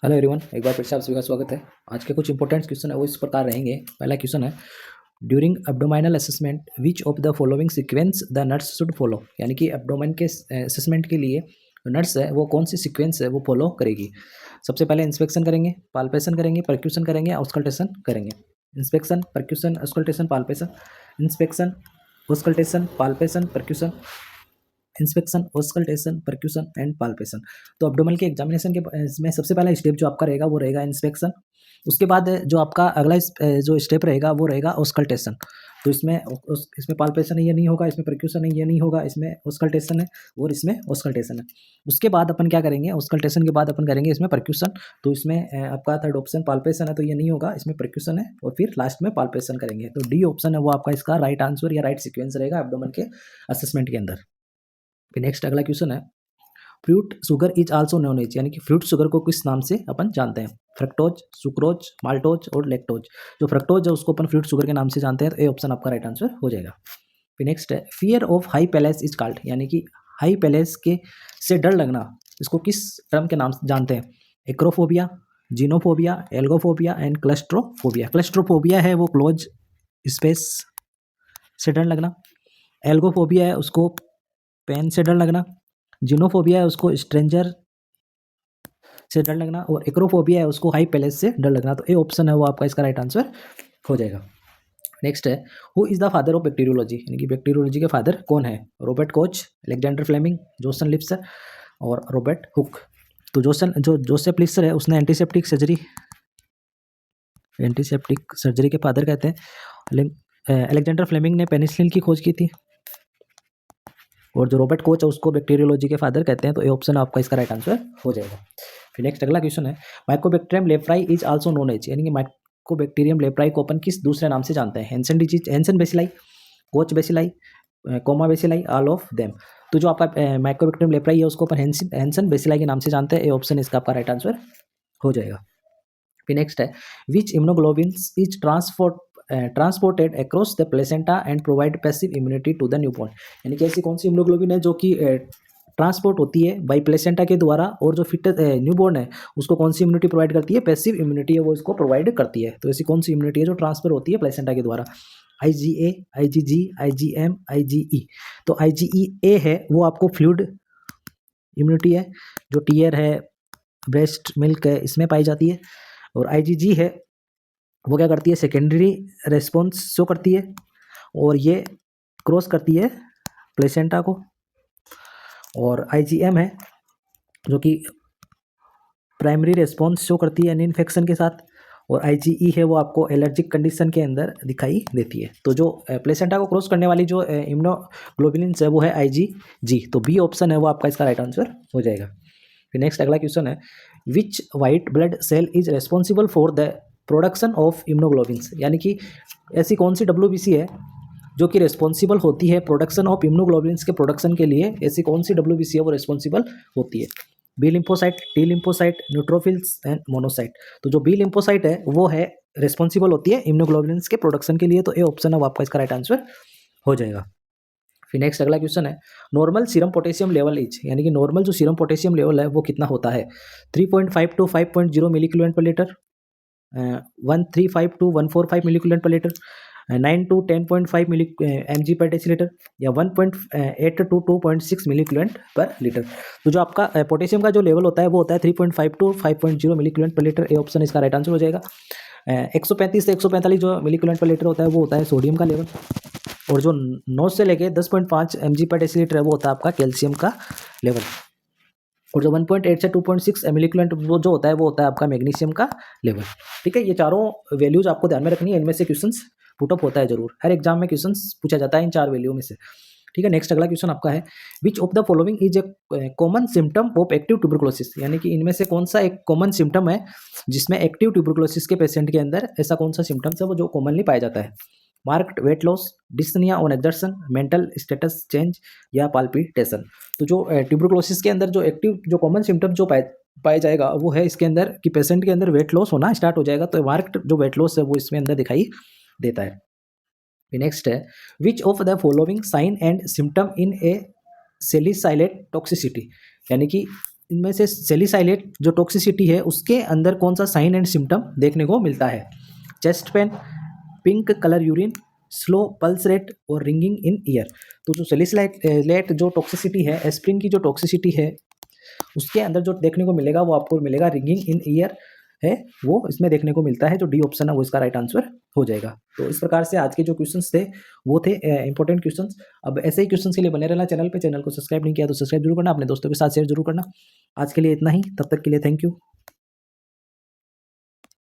Hello everyone, एक बार फिर से आप सभी का स्वागत है। आज के कुछ इंपॉर्टेंट क्वेश्चन है वो इस प्रकार रहेंगे। पहला क्वेश्चन है, during abdominal assessment which of the following sequence the nurse should follow. यानी कि एब्डोमेन के असेसमेंट के लिए नर्स है वो कौन सी सीक्वेंस है वो फॉलो करेगी। सबसे पहले इंस्पेक्शन करेंगे, पाल्पेशन करेंगे, परक्यूशन करेंगे, ऑस्कल्टेशन करेंगे। Inspection, percussion, auscultation, palpation. Inspection, auscultation, palpation, percussion. Inspection, auscultation, percussion and palpation. तो एब्डोमेन के एग्जामिनेशन के इसमें सबसे पहला स्टेप जो आपका रहेगा वो रहेगा इंस्पेक्शन। उसके बाद जो आपका अगला जो स्टेप रहेगा वो रहेगा ऑस्कल्टेशन। तो इसमें पाल्पेशन ये नहीं होगा, इसमें परक्यूशन ये नहीं होगा, इसमें ऑस्कल्टेशन है और इसमें ऑस्कल्टेशन है। उसके बाद अपन क्या करेंगे, ऑस्कल्टेशन के बाद अपन करेंगे इसमें परक्यूशन। तो इसमें आपका थर्ड ऑप्शन पाल्पेशन है तो ये नहीं होगा, इसमें परक्यूशन है और फिर लास्ट में पाल्पेशन करेंगे। तो डी ऑप्शन है वो आपका इसका राइट आंसर या राइट सीक्वेंस रहेगा एब्डोमेन के असेसमेंट के अंदर। फिर नेक्स्ट अगला क्वेश्चन है, fruit sugar is also known as. यानी कि फ्रूट शुगर को किस नाम से अपन जानते हैं। फ्रक्टोज, सुक्रोज, माल्टोज और लेक्टोज। जो फ्रक्टोज है उसको अपन फ्रूट शुगर के नाम से जानते हैं, तो ए ऑप्शन आपका राइट आंसर हो जाएगा। फिर नेक्स्ट है, fear of high palace is called. यानी कि हाई पैलेस के से डर लगना, इसको किस टर्म के नाम से जानते हैं। Acrophobia, xenophobia, algophobia and claustrophobia. Claustrophobia है वो क्लोज स्पेस से डर लगना। एल्गोफोबिया है उसको पेन से डर लगना। जिनोफोबिया है उसको स्ट्रेंजर से डर लगना। और एक्रोफोबिया है उसको हाई पैलेस से डर लगना। तो ए ऑप्शन है वो आपका इसका राइट आंसर हो जाएगा। नेक्स्ट है, who is the father of bacteriology. यानी कि बैक्टीरियोलॉजी के फादर कौन है। Robert Koch, Alexander Fleming, Joseph Lister और रॉबर्ट हुक। तो जोसेफ लिप्सर है उसने एंटीसेप्टिक सर्जरी के फादर कहते हैं। अलेक्जेंडर फ्लेमिंग ने पेनिसिलिन की खोज की थी और जो रॉबर्ट कोच है उसको बैक्टीरियोलॉजी के फादर कहते हैं। तो ये ऑप्शन आपका इसका राइट आंसर हो जाएगा। फिर नेक्स्ट अगला क्वेश्चन है, mycobacterium leprae is also known as. यानी कि माइकोबैक्टीरियम लेप्राई को अपन किस दूसरे नाम से जानते हैं। Hansen disease, Hansen bacilli, Koch bacilli, comma bacilli, all of them. तो जो आपका माइकोबैक्टीरियम लेप्राई है उसको अपन हेंसन बेसिलाई के नाम से जानते हैं। ये ऑप्शन इसका आपका राइट आंसर हो जाएगा। फिर नेक्स्ट है, which immunoglobulins is transported across the placenta and provide passive immunity to the newborn. यानी कि ऐसी कौन सी इम्यूनोग्लोबिन है जो कि ट्रांसपोर्ट होती है बाई प्लेसेंटा के द्वारा और जो फिट न्यूबॉर्न है उसको कौन सी इम्यूनिटी प्रोवाइड करती है, पैसिव इम्यूनिटी है वो इसको प्रोवाइड करती है। तो ऐसी कौन सी इम्यूनिटी है जो ट्रांसफर होती है प्लेसेंटा के द्वारा। IgA, IgG, IgM, IgE। तो IgE है वो आपको फ्लूइड इम्यूनिटी है, जो टीयर है, ब्रेस्ट मिल्क है, इसमें पाई जाती है। और IgG है वो क्या करती है, सेकेंडरी रेस्पॉन्स शो करती है और ये क्रॉस करती है प्लेसेंटा को। और IgM है जो कि प्राइमरी रेस्पॉन्स शो करती है इन्फेक्शन के साथ। और IgE है वो आपको एलर्जिक कंडीशन के अंदर दिखाई देती है। तो जो प्लेसेंटा को क्रॉस करने वाली जो इम्यूनोग्लोबुलिन्स है वो है IgG। तो बी ऑप्शन है वो आपका इसका राइट आंसर हो जाएगा। फिर नेक्स्ट अगला क्वेश्चन है, which white blood cell is responsible for the production of immunoglobulins. यानी कि ऐसी कौन सी WBC है जो कि रेस्पॉन्सिबल होती है प्रोडक्शन ऑफ इम्यूनोग्लोबिन्स के प्रोडक्शन के लिए। ऐसी कौन सी WBC है वो रेस्पॉन्सिबल होती है। B lymphocyte, T lymphocyte, neutrophils and monocyte. तो जो बी लिम्फोसाइट है वो है रेस्पॉन्सिबल होती है इम्यूनोग्लोबिन्स के प्रोडक्शन के लिए। तो ए ऑप्शन है वो आपका इसका राइट आंसर हो जाएगा। फिर नेक्स्ट अगला क्वेश्चन है, normal serum potassium level is. यानी कि नॉर्मल जो सीरम पोटेशियम लेवल है वो कितना होता है। 3.5 to 5.0 मिलीक्यूलेंट पर लीटर, 135 to 145 मिलीक्यूलेंट पर लीटर, 9 to 10.5 mg पर डेसीलीटर, या 1.8 to 2.6 मिलीक्यूलेंट पर लीटर। तो जो आपका पोटेशियम का जो लेवल होता है वो होता है 3.5 to 5.0 मिलीक्यूलेंट पर लीटर। ए ऑप्शन इसका राइट आंसर हो जाएगा। 135 से 145 जो मिलीक्यूलेंट पर लीटर होता है वो होता है सोडियम का लेवल। और जो 9 से लेके 10.5 mg पर डेसीलीटर है वो होता है आपका कैल्शियम का लेवल। और जो 1.8 से 2.6 मिलीक्यूलेंट वो जो होता है वो होता है आपका मैग्नीशियम का लेवल। ठीक है, ये चारों वैल्यूज आपको ध्यान में रखनी है। इनमें से क्वेश्चंस पुटअप होता है जरूर, हर एग्जाम में क्वेश्चंस पूछा जाता है इन चार वैल्यू में से। ठीक है, नेक्स्ट अगला क्वेश्चन आपका है, which of the following is a common symptom of active tuberculosis. यानी कि इनमें से कौन सा एक कॉमन सिम्टम है जिसमें एक्टिव ट्यूबरकुलोसिस के पेशेंट के अंदर ऐसा कौन सा सिम्टम्स है वो जो कॉमनली पाया जाता है। Marked weight loss, dyspnoea on exertion, mental status change या पाल्पिटेशन। तो जो ट्यूबरकुलोसिस के अंदर जो एक्टिव जो कॉमन सिम्टम जो पाया जाएगा वो है इसके अंदर कि पेशेंट के अंदर वेट लॉस होना स्टार्ट हो जाएगा। तो मार्क्ड जो वेट लॉस है वो इसमें अंदर दिखाई देता है। नेक्स्ट है, which of the following sign and symptom in a salicylate toxicity. यानी कि इनमें से सेलिसाइलेट जो टॉक्सिसिटी है उसके अंदर कौन सा साइन एंड सिम्टम देखने को मिलता है? Chest pain, pink colour urine, slow pulse rate और रिंगिंग इन ईयर। तो जो सेलिसाइलेट जो टॉक्सिसिटी है, एस्प्रिन की जो टॉक्सिसिटी है, उसके अंदर जो देखने को मिलेगा वो आपको मिलेगा रिंगिंग इन ईयर है, वो इसमें देखने को मिलता है। जो डी ऑप्शन है वो इसका राइट आंसर हो जाएगा। तो इस प्रकार से आज के जो क्वेश्चंस थे वो थे इंपॉर्टेंट क्वेश्चंस। अब ऐसे ही क्वेश्चंस के लिए बने रहना चैनल पे। चैनल को सब्सक्राइब नहीं किया तो सब्सक्राइब जरूर करना, अपने दोस्तों के साथ शेयर जरूर करना। आज के लिए इतना ही, तब तक के लिए थैंक यू।